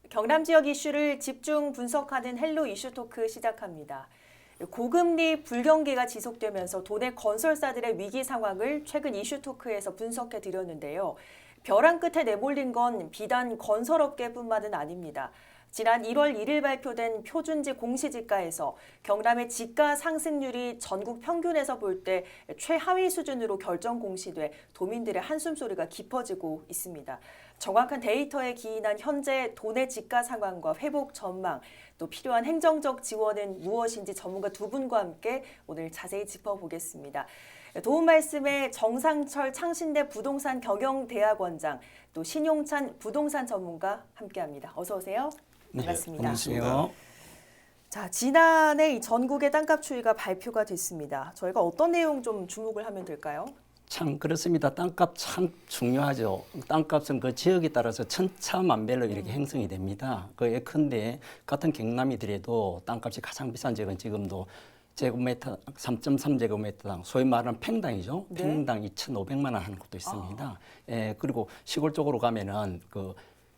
경남 지역 이슈를 집중 분석하는 헬로 이슈 토크 시작합니다. 고금리 불경기가 지속되면서 도내 건설사들의 위기 상황을 최근 이슈 토크에서 분석해 드렸는데요. 벼랑 끝에 내몰린 건 비단 건설업계뿐만은 아닙니다. 지난 1월 1일 발표된 표준지 공시지가에서 경남의 지가 상승률이 전국 평균에서 볼 때 최하위 수준으로 결정 공시돼 도민들의 한숨소리가 깊어지고 있습니다. 정확한 데이터에 기인한 현재 도내 지가 상황과 회복 전망, 또 필요한 행정적 지원은 무엇인지 전문가 두 분과 함께 오늘 자세히 짚어보겠습니다. 도움 말씀에 정상철 창신대 부동산 경영대학원장, 또 신용찬 부동산 전문가 함께합니다. 어서 오세요. 반갑습니다. 안녕하세요. 자, 지난해 이 전국의 땅값 추이가 발표가 됐습니다. 저희가 어떤 내용 좀 주목을 하면 될까요? 참 그렇습니다. 땅값 참 중요하죠. 땅값은 그 지역에 따라서 천차만별로 이렇게 형성이 됩니다. 그 예컨대 같은 경남이더라도 땅값이 가장 비싼 지역은 지금도 제곱미터 3.3제곱미터당 소위 말하는 팽당이죠. 네. 팽당 2,500만 원 하는 곳도 있습니다. 예, 그리고 시골 쪽으로 가면은 그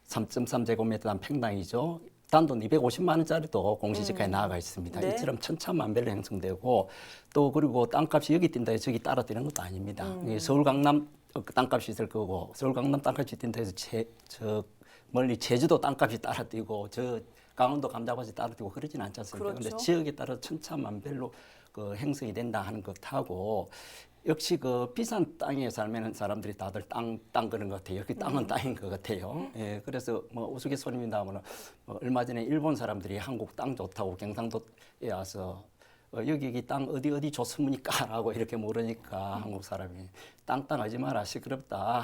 3.3제곱미터당 팽당이죠. 단돈 250만 원짜리도 공시지가에 나아가 있습니다. 네. 이처럼 천차만별로 형성되고 또 그리고 땅값이 여기 뛴다 해서 저기 따라 뛰는 것도 아닙니다. 이게 서울 강남 땅값이 있을 거고 서울 강남 땅값이 뛴다 해서 저 멀리 제주도 땅값이 따라 뛰고 저 강원도 감자밭이 따라 뛰고 그러진 않지 않습니까? 그렇죠. 그런데 지역에 따라 천차만별로 그 형성이 된다 하는 것하고 역시 그 비싼 땅에 살면 사람들이 다들 땅 그런 것 같아요. 여기 땅은 땅인 것 같아요. 예, 그래서 뭐 우스갯소리입니다만 얼마 전에 일본 사람들이 한국 땅 좋다고 경상도에 와서 여기 땅 어디 좋습니까라고 이렇게 물으니까 한국 사람이 땅 하지 마라 시끄럽다.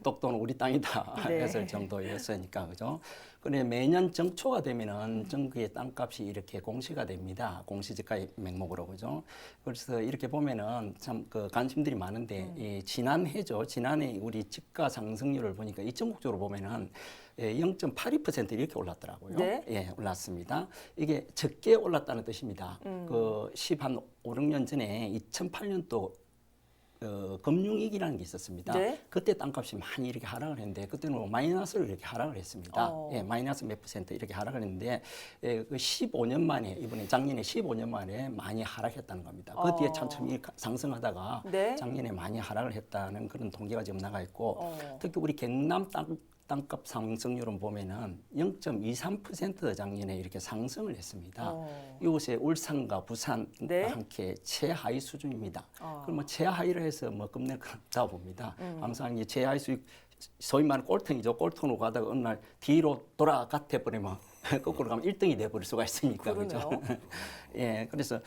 똑똑은 우리 땅이다. 네. 했을 정도였으니까 그죠. 그런데 매년 정초가 되면은 전국의 땅값이 이렇게 공시가 됩니다. 공시지가의 명목으로 그죠. 그래서 이렇게 보면은 참 그 관심들이 많은데 이 지난해죠. 지난해 우리 집가 상승률을 보니까 이 전국적으로 보면은 0.82% 이렇게 올랐더라고요. 네. 예, 올랐습니다. 이게 적게 올랐다는 뜻입니다. 그 10한 5, 6년 전에 2008년도 금융위기라는 게 있었습니다. 네. 그때 땅값이 많이 이렇게 하락을 했는데 그때는 뭐 마이너스로 이렇게 하락을 했습니다. 예, 마이너스 몇 퍼센트 이렇게 하락을 했는데 그 15년 만에 이번에 작년에 15년 만에 많이 하락했다는 겁니다. 그 뒤에 천천히 상승하다가 네. 작년에 많이 하락을 했다는 그런 통계가 지금 나가 있고 특히 우리 경남 땅값 상승률은 보면은 0.23% 작년에 이렇게 상승을 했습니다. 이곳에 울산과 부산과 네. 함께 최하위 수준입니다. 그럼 뭐 최하위를 해서 뭐 겁낼 건 없다 봅니다. 항상 이 최하위 수익 소위 말하는 꼴통이죠. 꼴통으로 가다가 어느 날 뒤로 돌아갔다 버리면 거꾸로 가면 1등이 돼 버릴 수가 있으니까 그죠. 예, 그래서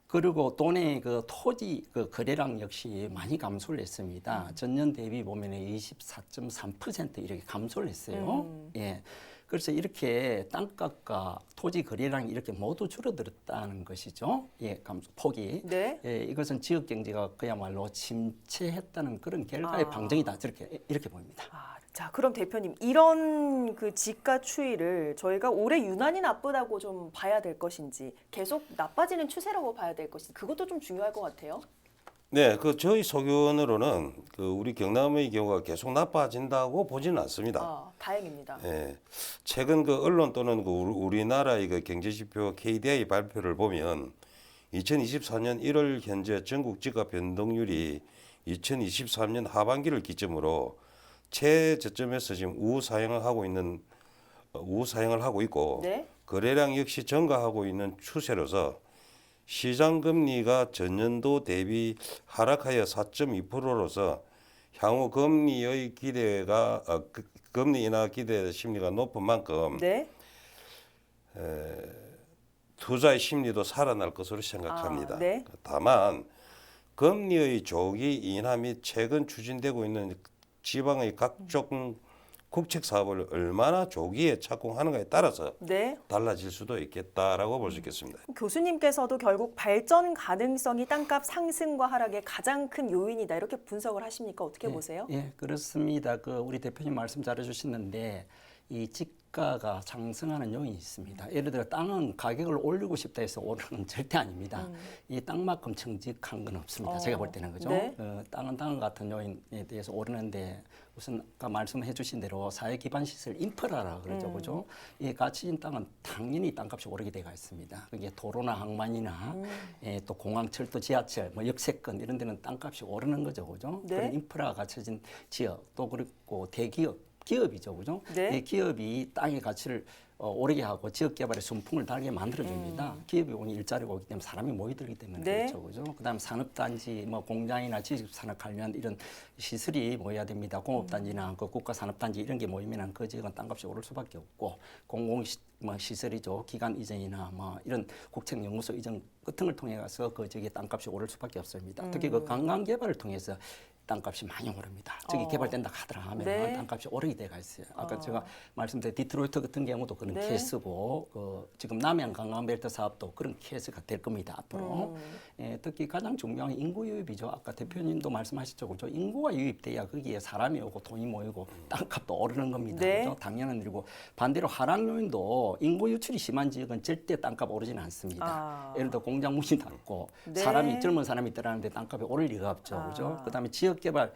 그리고 돈의 그 토지 그 거래량 역시 많이 감소를 했습니다. 전년 대비 보면 24.3% 이렇게 감소를 했어요. 예. 그래서 이렇게 땅값과 토지 거래량이 이렇게 모두 줄어들었다는 것이죠. 예, 감소 폭이. 네. 예, 이것은 지역 경제가 그야말로 침체했다는 그런 결과의 방증이다. 이렇게 보입니다. 자, 그럼 대표님, 이런 그 지가 추이를 저희가 올해 유난히 나쁘다고 좀 봐야 될 것인지, 계속 나빠지는 추세라고 봐야 될 것인지, 그것도 좀 중요할 것 같아요. 네, 그 저희 소견으로는 그 우리 경남의 경우가 계속 나빠진다고 보지는 않습니다. 다행입니다. 예, 최근 그 언론 또는 그 우리나라의 그 경제지표 KDI 발표를 보면 2024년 1월 현재 전국 지가 변동률이 2023년 하반기를 기점으로 최저점에서 지금 우상향을 하고 있고 네. 거래량 역시 증가하고 있는 추세로서 시장 금리가 전년도 대비 하락하여 4.2%로서 향후 금리의 기대가 금리 인하 기대 심리가 높은 만큼 네. 투자의 심리도 살아날 것으로 생각합니다. 네. 다만 금리의 조기 인하 및 최근 추진되고 있는 지방의 각종 국책 사업을 얼마나 조기에 착공하는가에 따라서 네. 달라질 수도 있겠다라고 볼 수 있겠습니다. 교수님께서도 결국 발전 가능성이 땅값 상승과 하락의 가장 큰 요인이다, 이렇게 분석을 하십니까? 어떻게 보세요? 예, 그렇습니다. 그 우리 대표님 말씀 잘해주시는데 이 집가가 상승하는 요인이 있습니다. 예를 들어 땅은 가격을 올리고 싶다 해서 오르는 건 절대 아닙니다. 이 땅만큼 정직한 건 없습니다. 제가 볼 때는 그죠. 네. 땅은 땅 같은 요인에 대해서 오르는데 우선 아까 말씀해 주신 대로 사회 기반 시설 인프라라 그러죠. 그죠? 이 가치인 땅은 당연히 땅값이 오르게 돼가 있습니다. 그게 도로나 항만이나 또 공항, 철도, 지하철, 뭐 역세권 이런 데는 땅값이 오르는 거죠. 그죠? 네. 그런 인프라가 갖춰진 지역 또 그리고 대기업 기업이죠, 그죠? 네. 이 기업이 땅의 가치를 오르게 하고 지역 개발에 순풍을 달게 만들어줍니다. 기업이 오니 일자리가 오기 때문에 사람이 모이들기 때문에 네. 그렇죠, 그죠? 그다음 산업단지, 뭐 공장이나 지식산업 관련 이런 시설이 모여야 됩니다. 공업단지나 그 국가산업단지 이런 게 모이면 그 지역은 땅값이 오를 수밖에 없고 뭐 시설이죠, 기관 이전이나 뭐 이런 국책연구소 이전 같은 걸 통해 가서 그 지역의 땅값이 오를 수밖에 없습니다. 특히 그 관광 개발을 통해서 땅값이 많이 오릅니다. 저기 개발된다 하더라 하면 네. 땅값이 오르게 돼가 있어요. 아까 제가 말씀드린 디트로이트 같은 경우도 그런 네. 케이스고 지금 남해안 관광벨트 사업도 그런 케이스가 될 겁니다. 앞으로. 특히 가장 중요한 인구 유입이죠. 아까 대표님도 말씀하셨죠. 그죠? 인구가 유입돼야 거기에 사람이 오고 돈이 모이고 땅값도 오르는 겁니다. 네. 그죠? 당연한 일이고 반대로 하락 요인도 인구 유출이 심한 지역은 절대 땅값 오르지는 않습니다. 예를 들어 공장 문이 닫고 네. 젊은 사람이 들어가는데 땅값이 오를 리가 없죠. 그죠? 그다음에 지역 개발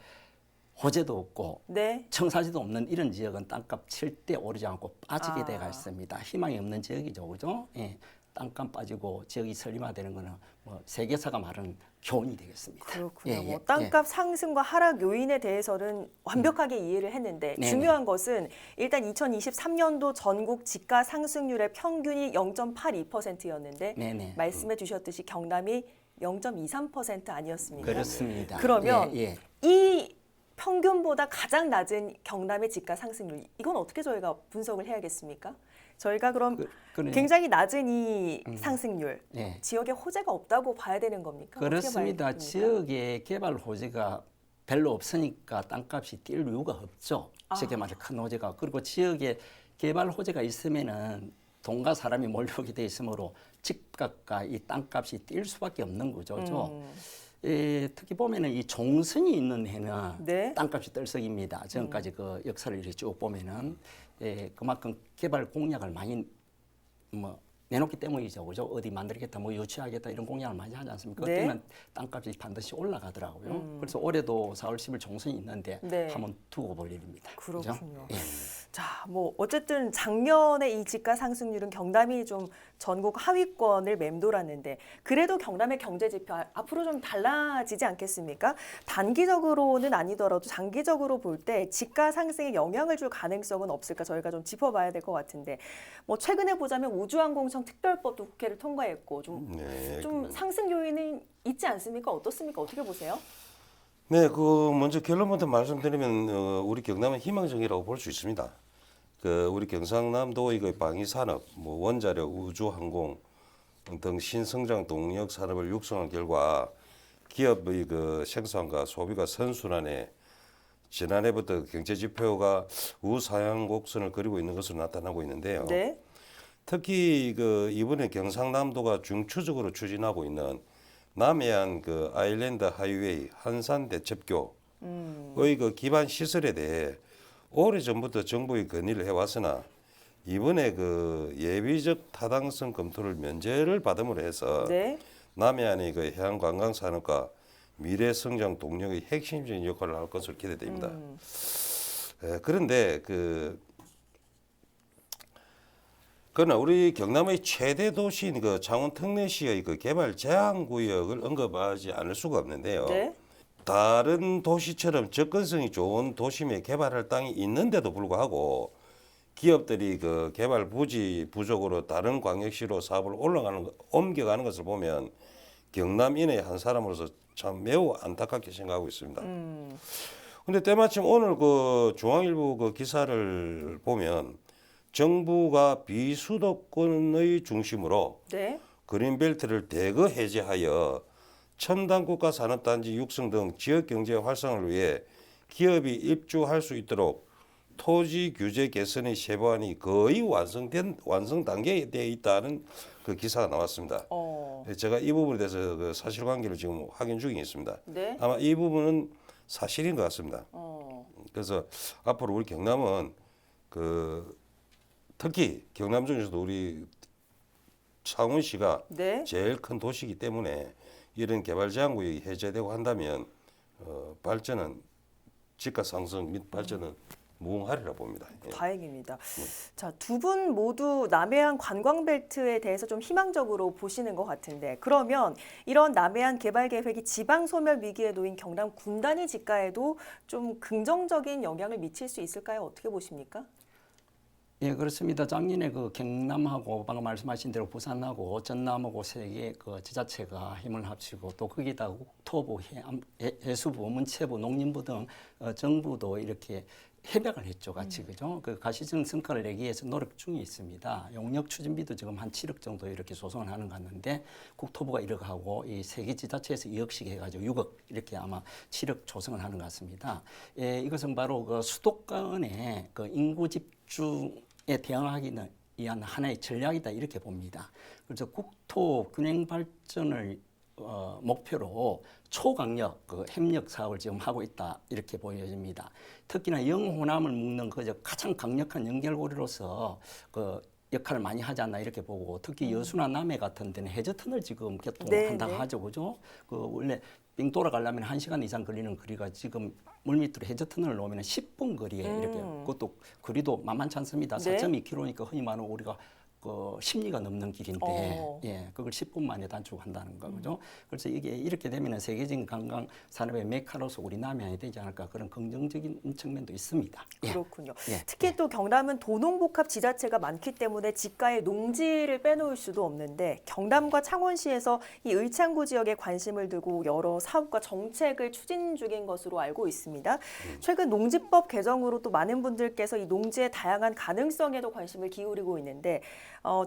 호재도 없고 네. 청사지도 없는 이런 지역은 땅값 절대 오르지 않고 빠지게 돼가 있습니다. 희망이 없는 지역이죠, 그죠? 예, 땅값 빠지고 지역이 설림화되는 거는 뭐 세계사가 말하는 교훈이 되겠습니다. 그렇군요. 예, 예, 뭐 땅값 상승과 하락 요인에 대해서는 완벽하게 이해를 했는데 네네. 중요한 것은 일단 2023년도 전국 집가 상승률의 평균이 0.82%였는데 네네. 말씀해 주셨듯이 경남이 0.23% 아니었습니까? 그렇습니다. 그러면 예, 예. 이 평균보다 가장 낮은 경남의 집가 상승률 이건 어떻게 저희가 분석을 해야겠습니까? 저희가 그럼 그래. 굉장히 낮은 이 상승률 예. 지역에 호재가 없다고 봐야 되는 겁니까? 그렇습니다. 어떻게 봐야 됩니까? 지역에 개발 호재가 별로 없으니까 땅값이 뛸 이유가 없죠. 쉽게 말해 큰 호재가. 그리고 지역에 개발 호재가 있으면은 돈과 사람이 몰려오게 돼 있으므로 집값과 이 땅값이 뛸 수밖에 없는 거죠. 특히 보면은 이 종선이 있는 해는 네. 땅값이 떨썩입니다. 지금까지 그 역사를 이렇게 쭉 보면은 그만큼 개발 공약을 많이 뭐 내놓기 때문이죠, 그죠? 어디 만들겠다, 뭐 유치하겠다 이런 공약을 많이 하지 않습니까? 네. 그때는 땅값이 반드시 올라가더라고요. 그래서 올해도 4월 10일 총선이 있는데 네. 한번 두고 볼 일입니다. 그죠? 그렇군요. 예. 자, 뭐 어쨌든 작년에 이 집가 상승률은 경남이 좀 전국 하위권을 맴돌았는데 그래도 경남의 경제 지표 앞으로 좀 달라지지 않겠습니까? 단기적으로는 아니더라도 장기적으로 볼 때 집가 상승에 영향을 줄 가능성은 없을까 저희가 좀 짚어봐야 될 것 같은데 뭐 최근에 보자면 우주항공청 특별법도 국회를 통과했고 좀 네. 상승 요인은 있지 않습니까? 어떻습니까? 어떻게 보세요? 네, 그 먼저 결론부터 말씀드리면 우리 경남은 희망적이라고 볼 수 있습니다. 우리 경상남도 이거 방위산업, 뭐 원자력, 우주항공 등 신성장 동력 산업을 육성한 결과 기업의 그 생산과 소비가 선순환에 지난해부터 경제 지표가 우상향 곡선을 그리고 있는 것으로 나타나고 있는데요. 네. 특히 이번에 경상남도가 중추적으로 추진하고 있는 남해안 아일랜드 하이웨이 한산 대첩교의 그 기반 시설에 대해 오래 전부터 정부의 건의를 해왔으나 이번에 예비적 타당성 검토를 면제를 받음으로 해서 네. 남해안의 해안 관광 산업과 미래 성장 동력의 핵심적인 역할을 할 것으로 기대됩니다. 그런데 그러나 우리 경남의 최대 도시인 창원 특례시의 개발 제한 구역을 언급하지 않을 수가 없는데요. 네. 다른 도시처럼 접근성이 좋은 도심에 개발할 땅이 있는데도 불구하고 기업들이 개발 부지 부족으로 다른 광역시로 사업을 옮겨가는 것을 보면 경남인의 한 사람으로서 참 매우 안타깝게 생각하고 있습니다. 근데 때마침 오늘 중앙일보 기사를 보면 정부가 비수도권의 중심으로 네. 그린벨트를 대거 해제하여 첨단 국가 산업단지 육성 등 지역 경제 활성화를 위해 기업이 입주할 수 있도록 토지 규제 개선의 세부안이 거의 완성 단계에 되어 있다는 기사가 나왔습니다. 제가 이 부분에 대해서 사실관계를 지금 확인 중에 있습니다. 네. 아마 이 부분은 사실인 것 같습니다. 그래서 앞으로 우리 경남은 특히 경남 중에서도 우리 창원시가 네. 제일 큰 도시이기 때문에 이런 개발 제한구역이 해제되고 한다면 발전은 집가 상승 및 발전은 무궁하리라 봅니다. 예. 다행입니다. 자, 두 분 모두 남해안 관광벨트에 대해서 좀 희망적으로 보시는 것 같은데 그러면 이런 남해안 개발 계획이 지방 소멸 위기에 놓인 경남 군단위 집가에도 좀 긍정적인 영향을 미칠 수 있을까요? 어떻게 보십니까? 예, 그렇습니다. 작년에 그 경남하고 방금 말씀하신 대로 부산하고 전남하고 세 개 그 지자체가 힘을 합치고 또 거기다 국토부, 해수부, 문체부, 농림부 등 정부도 이렇게 협약을 했죠, 같이 그죠? 그 가시적 성과를 내기 위해서 노력 중에 있습니다. 용역 추진비도 지금 한 7억 정도 이렇게 조성을 하는 것 같는데 국토부가 1억 하고 이 세 개 지자체에서 2억씩 해가지고 6억 이렇게 아마 7억 조성을 하는 것 같습니다. 예, 이것은 바로 그 수도권의 그 인구 집중에 대응하기 위한 하나의 전략이다 이렇게 봅니다. 그래서 국토 균형 발전을 목표로 초강력 그 협력 사업을 지금 하고 있다 이렇게 보여집니다. 특히나 영호남을 묶는 그 가장 강력한 연결고리로서 그 역할을 많이 하지 않나 이렇게 보고 특히 여수나 남해 같은 데는 해저터널 지금 개통한다고 하죠, 그죠? 그 원래 빙 돌아가려면 1시간 이상 걸리는 거리가 지금 물밑으로 해저터널을 놓으면 10분 거리에 이렇게 그것도 거리도 만만치 않습니다. 네. 4.2km니까 흔히 말하는 우리가 그 10리가 넘는 길인데 예, 그걸 10분 만에 단축한다는 거죠. 그래서 이게 이렇게 되면은 세계적인 관광 산업의 메카로서 우리 남해안이 되지 않을까 그런 긍정적인 측면도 있습니다. 예. 그렇군요. 예. 특히 또 경남은 도농복합 지자체가 많기 때문에 집가에 농지를 빼놓을 수도 없는데 경남과 창원시에서 이 의창구 지역에 관심을 두고 여러 사업과 정책을 추진 중인 것으로 알고 있습니다. 최근 농지법 개정으로 또 많은 분들께서 이 농지의 다양한 가능성에도 관심을 기울이고 있는데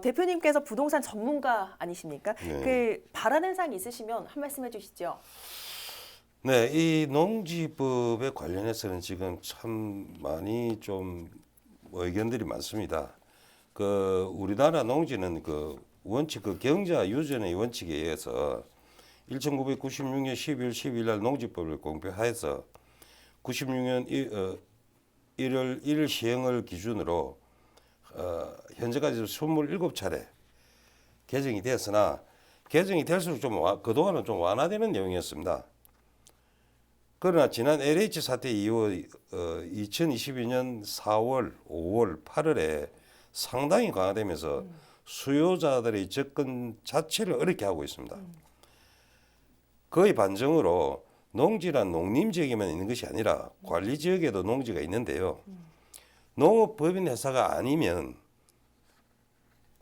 대표님께서 부동산 전문가 아니십니까? 네. 그 바라는 사항 있으시면 한 말씀 해주시죠. 네, 이 농지법에 관련해서는 지금 참 많이 좀 의견들이 많습니다. 그 우리나라 농지는 그 원칙 그 경자 유전의 원칙에 의해서 1996년 12월 12일 날 농지법을 공표하여서 96년 1월 1일 시행을 기준으로 현재까지 27차례 개정이 되었으나 개정이 될수록 좀 그동안은 좀 완화되는 내용이었습니다. 그러나 지난 LH 사태 이후 2022년 4월, 5월, 8월에 상당히 강화되면서 수요자들의 접근 자체를 어렵게 하고 있습니다. 거의 반정으로 농지란 농림지역에만 있는 것이 아니라 관리지역에도 농지가 있는데요. 농업법인 회사가 아니면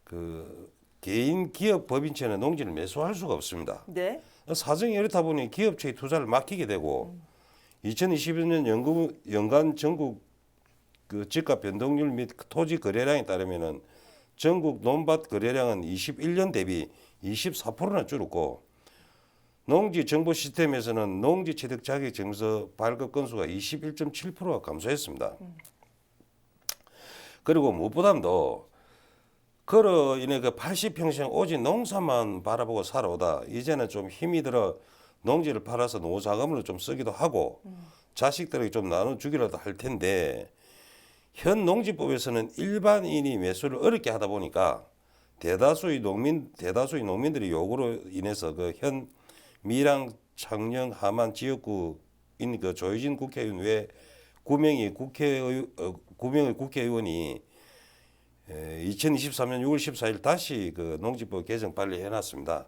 그 개인 기업 법인체는 농지를 매수할 수가 없습니다. 네. 사정이 이렇다 보니 기업체의 투자를 맡기게 되고 2021년 연간 전국 그 집값 변동률 및 토지 거래량에 따르면은 전국 논밭 거래량은 21년 대비 24%나 줄었고 농지 정보 시스템에서는 농지 취득 자격 증서 발급 건수가 21.7%가 감소했습니다. 그리고 무엇보다도 그로 인해 그 80평생 오직 농사만 바라보고 살아오다 이제는 좀 힘이 들어 농지를 팔아서 노자금으로 좀 쓰기도 하고 자식들에게 좀 나눠주기라도 할 텐데 현 농지법에서는 일반인이 매수를 어렵게 하다 보니까 대다수의 농민들의 요구로 인해서 그 현 밀양, 창녕, 함안 지역구인 그 조희진 국회의원 외 9명의 국회의원이 2023년 6월 14일 다시 그 농지법 개정 빨리 해놨습니다.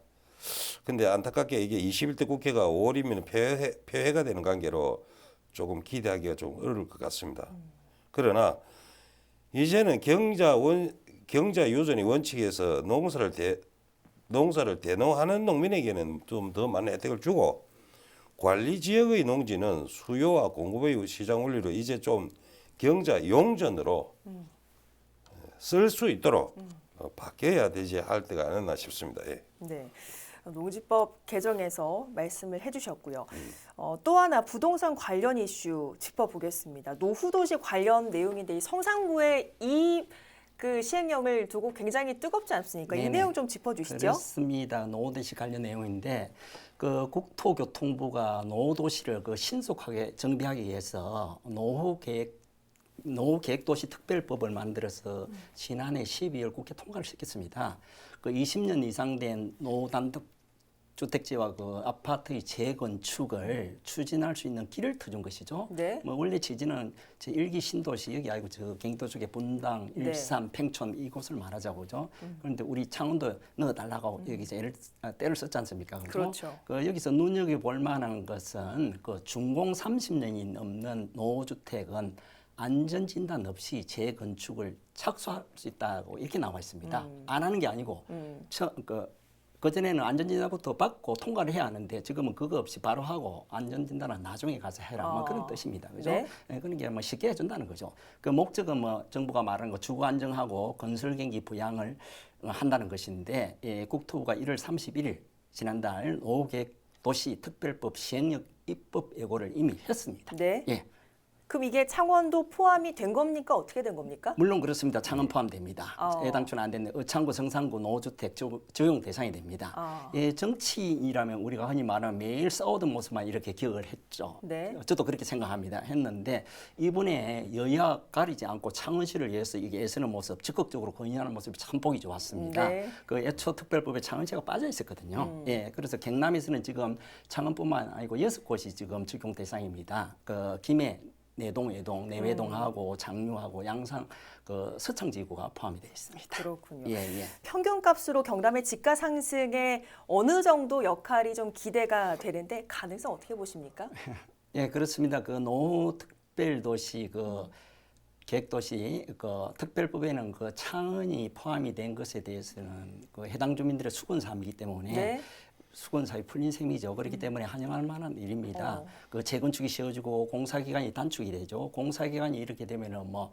근데 안타깝게 이게 21대 국회가 5월이면 폐회가 되는 관계로 조금 기대하기가 좀 어려울 것 같습니다. 그러나 이제는 경자 유전의 원칙에서 농사를 대농하는 농민에게는 좀 더 많은 혜택을 주고 관리 지역의 농지는 수요와 공급의 시장 원리로 이제 좀 경자 용전으로 쓸 수 있도록 바뀌어야 되지 할 때가 아니었나 싶습니다. 예. 네. 농지법 개정에서 말씀을 해주셨고요. 또 하나 부동산 관련 이슈 짚어보겠습니다. 노후도시 관련 내용인데 이 성상구의 그 시행령을 두고 굉장히 뜨겁지 않습니까? 이 네네. 내용 좀 짚어주시죠. 그렇습니다. 노후도시 관련 내용인데 그 국토교통부가 노후도시를 그 신속하게 정비하기 위해서 노후계획도시 특별법을 만들어서 지난해 12월 국회 통과를 시켰습니다. 그 20년 이상 된 노후단독 주택지와 그 아파트의 재건축을 추진할 수 있는 길을 터준 것이죠. 네. 뭐 원래 지지는 제 1기 신도시 여기 아니고 저 경기도 쪽에 분당, 네. 일산, 팽촌 이곳을 말하자고죠. 그런데 우리 창원도 넣어달라고 여기서 때를 썼지 않습니까? 그렇죠. 그 여기서 눈여겨볼 만한 것은 그 준공 30년이 넘는 노후주택은 안전진단 없이 재건축을 착수할 수 있다고 이렇게 나와 있습니다. 안 하는 게 아니고 그전에는 안전진단부터 받고 통과를 해야 하는데 지금은 그거 없이 바로 하고 안전진단은 나중에 가서 해라. 뭐 그런 뜻입니다. 그죠? 네. 그런 게 뭐 쉽게 해준다는 거죠. 그 목적은 뭐 정부가 말하는 거 주거 안정하고 건설 경기 부양을 한다는 것인데 국토부가 1월 31일 지난달 노후계획 도시 특별법 시행령 입법 예고를 이미 했습니다. 네. 예. 그럼 이게 창원도 포함이 된 겁니까? 어떻게 된 겁니까? 물론 그렇습니다. 창원 포함됩니다. 어. 해당촌 안 되는데 의창구, 성산구 노후주택 적용 대상이 됩니다. 예, 정치인이라면 우리가 흔히 말하는 매일 싸우던 모습만 이렇게 기억을 했죠. 네. 저도 그렇게 생각합니다. 했는데 이번에 여야 가리지 않고 창원시를 위해서 이게 애쓰는 모습, 적극적으로 건의하는 모습이 참 보기 좋았습니다. 네. 그 애초 특별법에 창원시가 빠져 있었거든요. 예, 그래서 경남에서는 지금 창원뿐만 아니고 6곳이 지금 적용 대상입니다. 그 김해 내동, 외동, 내외동하고 장류하고 양산, 그 서창지구가 포함이 되어 있습니다. 그렇군요. 예, 예. 평균값으로 경남의 지가 상승에 어느 정도 역할이 좀 기대가 되는데 가능성 어떻게 보십니까? 예, 그렇습니다. 그 노후 특별도시 계획도시 특별법에는 그 창원이 포함이 된 것에 대해서는 그 해당 주민들의 수건사업이기 때문에. 네. 수건사업이 풀린 셈이죠. 그렇기 때문에 환영할 만한 일입니다. 그 재건축이 쉬워지고 공사기간이 단축이 되죠. 공사기간이 이렇게 되면은 뭐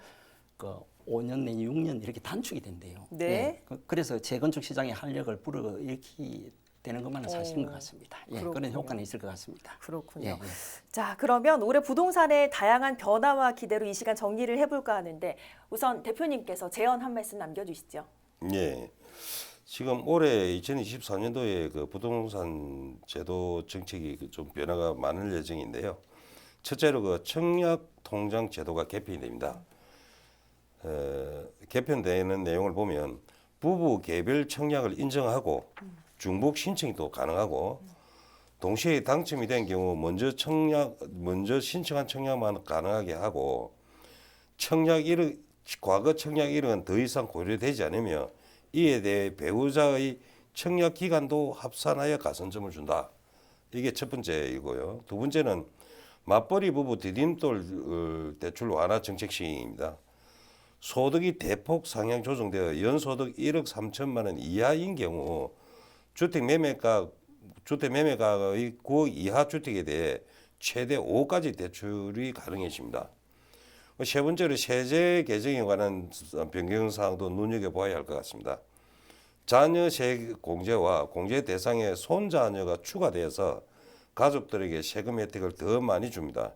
그 5년 내지 6년 이렇게 단축이 된대요. 네. 예. 그래서 재건축 시장의 활력을 불어일으키 되는 것만은 사실인 것 같습니다. 예, 그런 그렇군요. 효과는 있을 것 같습니다. 그렇군요. 예, 예. 자, 그러면 올해 부동산의 다양한 변화와 기대로 이 시간 정리를 해볼까 하는데 우선 대표님께서 제언 한 말씀 남겨주시죠. 예. 지금 올해 2024년도에 그 부동산 제도 정책이 좀 변화가 많을 예정인데요. 첫째로 그 청약 통장 제도가 개편이 됩니다. 개편되는 내용을 보면 부부 개별 청약을 인정하고 중복 신청이 또 가능하고 동시에 당첨이 된 경우 먼저 신청한 청약만 가능하게 하고 과거 청약 이력은 더 이상 고려되지 않으며 이에 대해 배우자의 청약 기간도 합산하여 가산점을 준다. 이게 첫 번째이고요. 두 번째는 맞벌이 부부 디딤돌 대출 완화 정책 시행입니다. 소득이 대폭 상향 조정되어 연소득 1억 3천만 원 이하인 경우 주택 매매가의 9억 이하 주택에 대해 최대 5억까지 대출이 가능해집니다. 세 번째로 세제 개정에 관한 변경 사항도 눈여겨봐야 할 것 같습니다. 자녀 공제와 공제 대상에 손자녀가 추가되어서 가족들에게 세금 혜택을 더 많이 줍니다.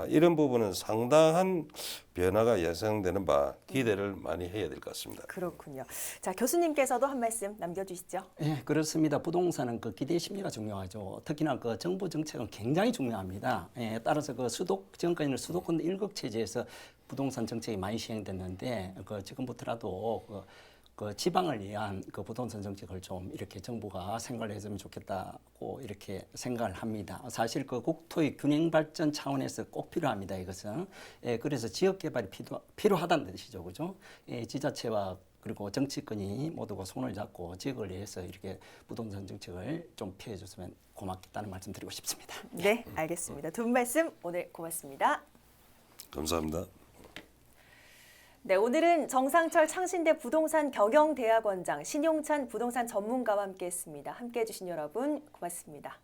이런 부분은 상당한 변화가 예상되는 바 기대를 많이 해야 될 것 같습니다. 그렇군요. 자, 교수님께서도 한 말씀 남겨주시죠. 예, 그렇습니다. 부동산은 그 기대 심리가 중요하죠. 특히나 그 정부 정책은 굉장히 중요합니다. 예, 따라서 그 지금까지는 수도권 1국 체제에서 부동산 정책이 많이 시행됐는데 그 지금부터라도 그 지방을 위한 그 부동산 정책을 좀 이렇게 정부가 생각을 했으면 좋겠다고 이렇게 생각을 합니다. 사실 그 국토의 균형 발전 차원에서 꼭 필요합니다. 이것은. 예, 그래서 지역 개발이 필요하다는 뜻이죠. 그죠? 예, 지자체와 그리고 정치권이 모두가 손을 잡고 지역을 위해서 이렇게 부동산 정책을 좀 피해 줬으면 고맙겠다는 말씀 드리고 싶습니다. 네, 알겠습니다. 두 분 말씀 오늘 고맙습니다. 감사합니다. 네, 오늘은 정상철 창신대 부동산 경영대학원장, 신용찬 부동산 전문가와 함께했습니다. 함께해 주신 여러분 고맙습니다.